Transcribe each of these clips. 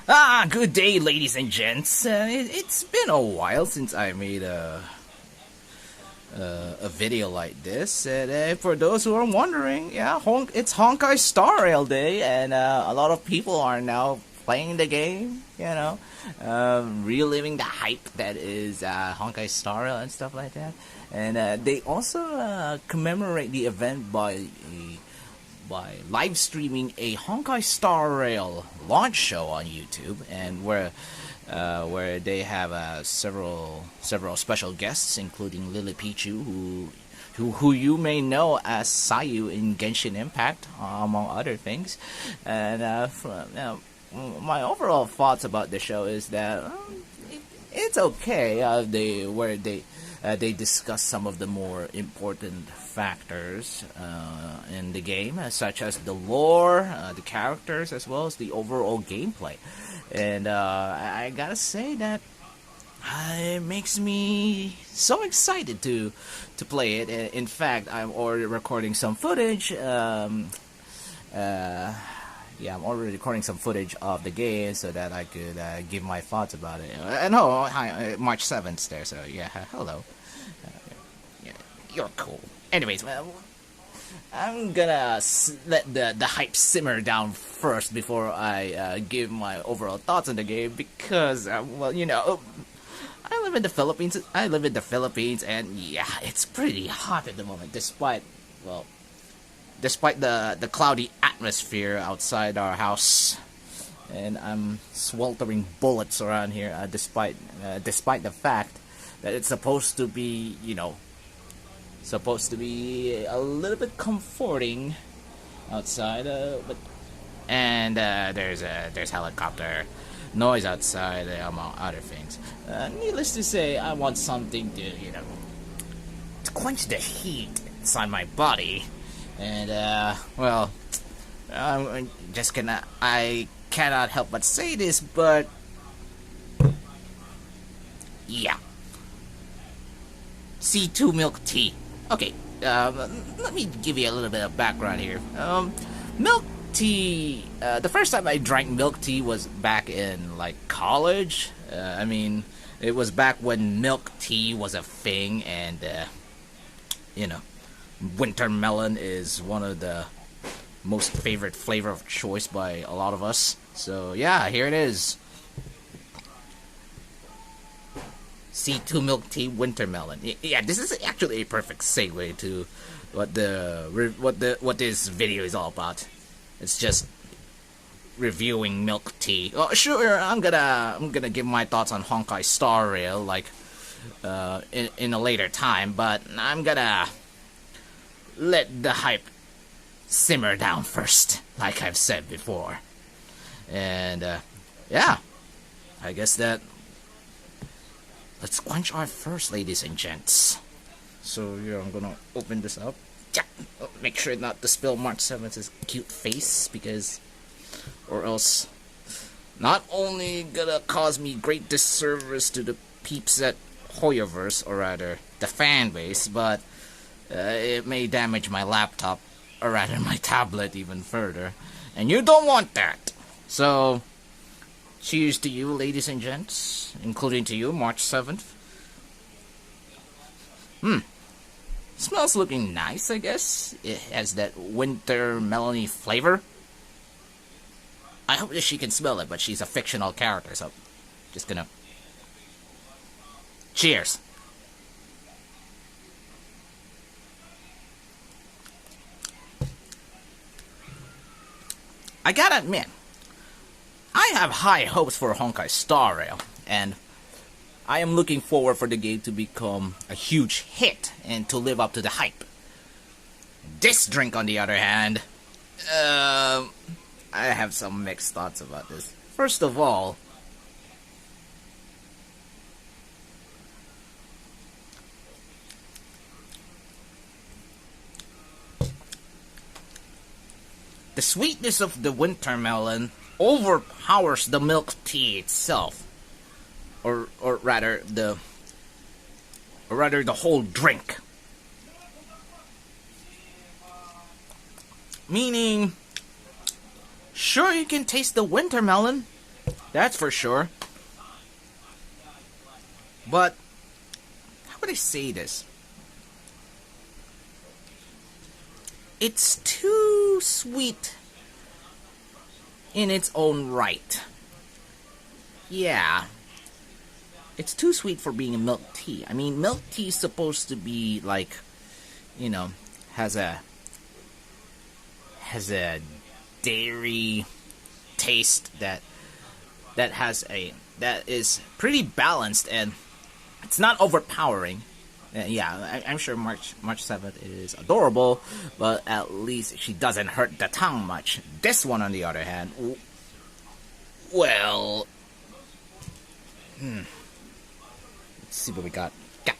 Good day, ladies and gents. It's been a while since I made a video like this. And for those who are wondering, yeah, it's Honkai Star Rail Day, and a lot of people are now playing the game. Reliving the hype that is Honkai Star Rail and stuff like that. And they also commemorate the event by live streaming a Honkai Star Rail launch show on YouTube, and where they have several special guests, including Lily Pichu, who you may know as Sayu in Genshin Impact, among other things. And my overall thoughts about the show is that it's okay. They discuss some of the more important factors in the game, such as the lore, the characters, as well as the overall gameplay. And I gotta say that it makes me so excited to play it. In fact, I'm already recording some footage. I'm already recording some footage of the game so that I could give my thoughts about it. No, hi, March 7th there, so yeah, hello. Yeah, you're cool. Anyways, well, I'm gonna let the hype simmer down first before I give my overall thoughts on the game, because, I live in the Philippines. And yeah, it's pretty hot at the moment, despite the cloudy atmosphere outside our house, and I'm sweltering bullets around here. Despite the fact that it's supposed to be, a little bit comforting outside, there's helicopter noise outside, among other things. Needless to say, I want something to quench the heat inside my body. And, I cannot help but say this, but, yeah. C2 milk tea. Okay, let me give you a little bit of background here. Milk tea, the first time I drank milk tea was back in, college. It was back when milk tea was a thing, and, winter melon is one of the most favorite flavor of choice by a lot of us. So yeah, here it is. C2 milk tea winter melon. Yeah, this is actually a perfect segue to what this video is all about. It's just reviewing milk tea. Oh, sure, I'm gonna give my thoughts on Honkai Star Rail in a later time, but I'm gonna let the hype simmer down first, like I've said before. And yeah, I guess that let's quench our thirst, ladies and gents. So yeah, I'm gonna open this up. Yeah, make sure not to spill March 7th's cute face, or else not only gonna cause me great disservice to the peeps at Hoyoverse, or rather the fan base, but it may damage my laptop, or rather my tablet, even further. And you don't want that. So, cheers to you, ladies and gents, including to you, March 7th. Smells looking nice, I guess. It has that winter melony flavor. I hope that she can smell it, but she's a fictional character, so just gonna... Cheers. I gotta admit, I have high hopes for Honkai Star Rail, and I am looking forward for the game to become a huge hit and to live up to the hype. This drink, on the other hand, I have some mixed thoughts about this. First of all, the sweetness of the winter melon overpowers the milk tea itself, or rather the whole drink. Meaning, sure, you can taste the winter melon, That's for sure. But how would I say this? It's too sweet in its own right. Yeah. It's too sweet for being a milk tea. I mean, milk tea is supposed to be like, you know, has a dairy taste that is pretty balanced, and it's not overpowering. I'm sure March 7th is adorable, but at least she doesn't hurt the tongue much. This one, on the other hand, well, let's see what we got. Yeah.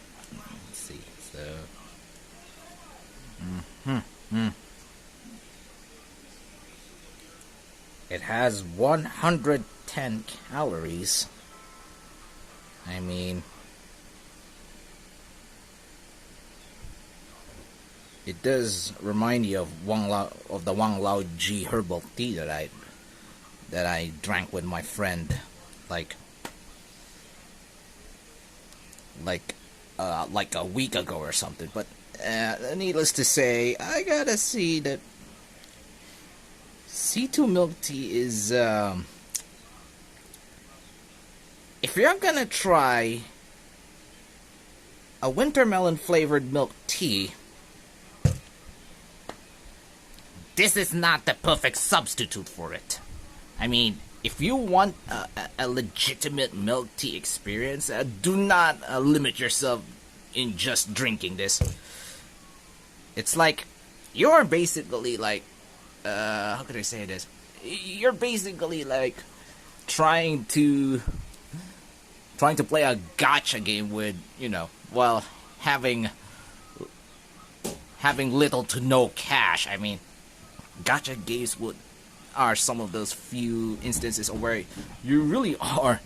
Let's see. So, it has 110 calories. I mean, it does remind you of the Wang Lao Ji herbal tea that I drank with my friend, like a week ago or something. But needless to say, I gotta see that C2 milk tea is if you're gonna try a winter melon flavored milk tea, this is not the perfect substitute for it. I mean, if you want a legitimate milk tea experience, do not limit yourself in just drinking this. It's like, you're basically like, how could I say this? You're basically like trying to play a gacha game with, while having little to no cash. I mean, gacha games are some of those few instances where you really are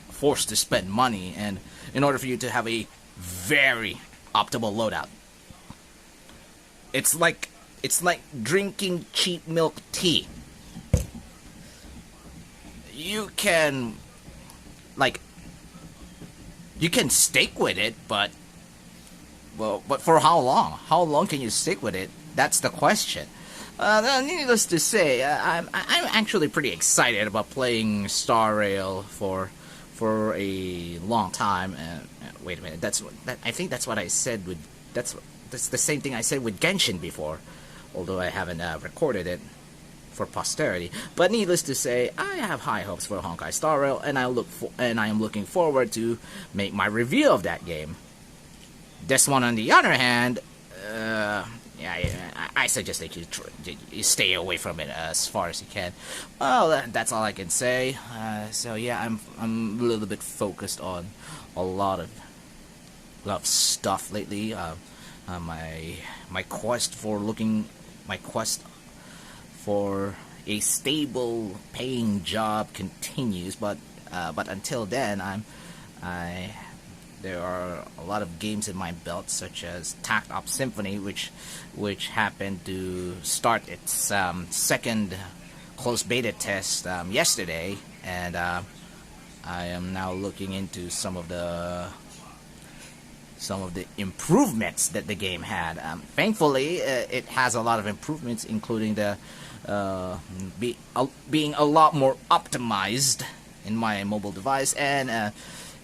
forced to spend money, and in order for you to have a very optimal loadout. It's like drinking cheap milk tea. You can stick with it, but for how long? How long can you stick with it? That's the question. Needless to say, I'm actually pretty excited about playing Star Rail for a long time. Wait a minute, I think that's what I said with that's the same thing I said with Genshin before, although I haven't recorded it for posterity. But needless to say, I have high hopes for Honkai Star Rail, and I am looking forward to make my review of that game. This one, on the other hand, I suggest that you stay away from it as far as you can. Well, that's all I can say. So yeah, I'm a little bit focused on a lot of stuff lately. My quest for a stable paying job continues, but until then, there are a lot of games in my belt, such as Tact Op Symphony, which happened to start its second closed beta test yesterday, and I am now looking into some of the improvements that the game had. Thankfully, it has a lot of improvements, including the being a lot more optimized in my mobile device, and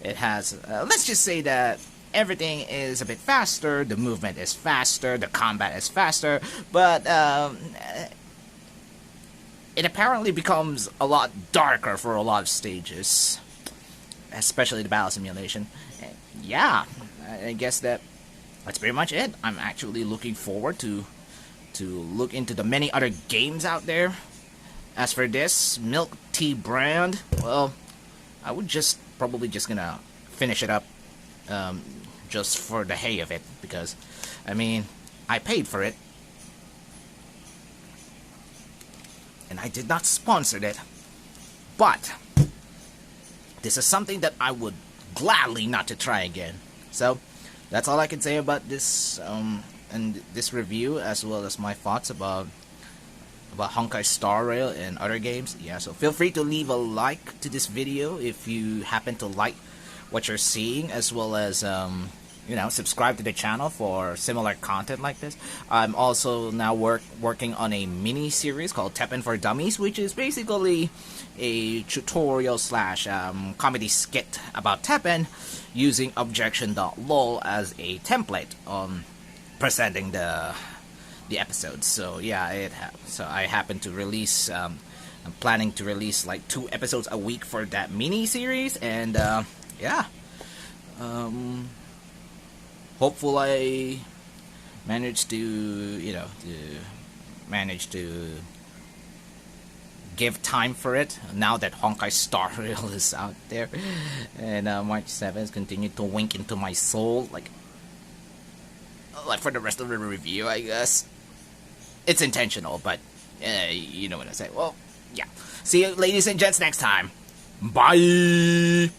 it has, let's just say that everything is a bit faster, the movement is faster, the combat is faster, but it apparently becomes a lot darker for a lot of stages, especially the battle simulation. Yeah, I guess that's pretty much it. I'm actually looking forward to look into the many other games out there. As for this milk tea brand, well, I would probably just gonna finish it up just for the hay of it, because I mean, I paid for it and I did not sponsor it, but this is something that I would gladly not to try again. So that's all I can say about this and this review, as well as my thoughts about about Honkai Star Rail and other games. Yeah, so feel free to leave a like to this video if you happen to like what you're seeing, as well as subscribe to the channel for similar content like this. I'm also now working on a mini series called Teppen for Dummies, which is basically a tutorial slash comedy skit about Teppen using objection.lol as a template on presenting the episodes. So yeah, so I happen to release. I'm planning to release like 2 episodes a week for that mini series, and yeah. Hopefully I manage to give time for it now that Honkai Star Rail is out there, and March 7th continue to wink into my soul like for the rest of the review. I guess it's intentional, but you know what I say. Well, yeah. See you, ladies and gents, next time. Bye.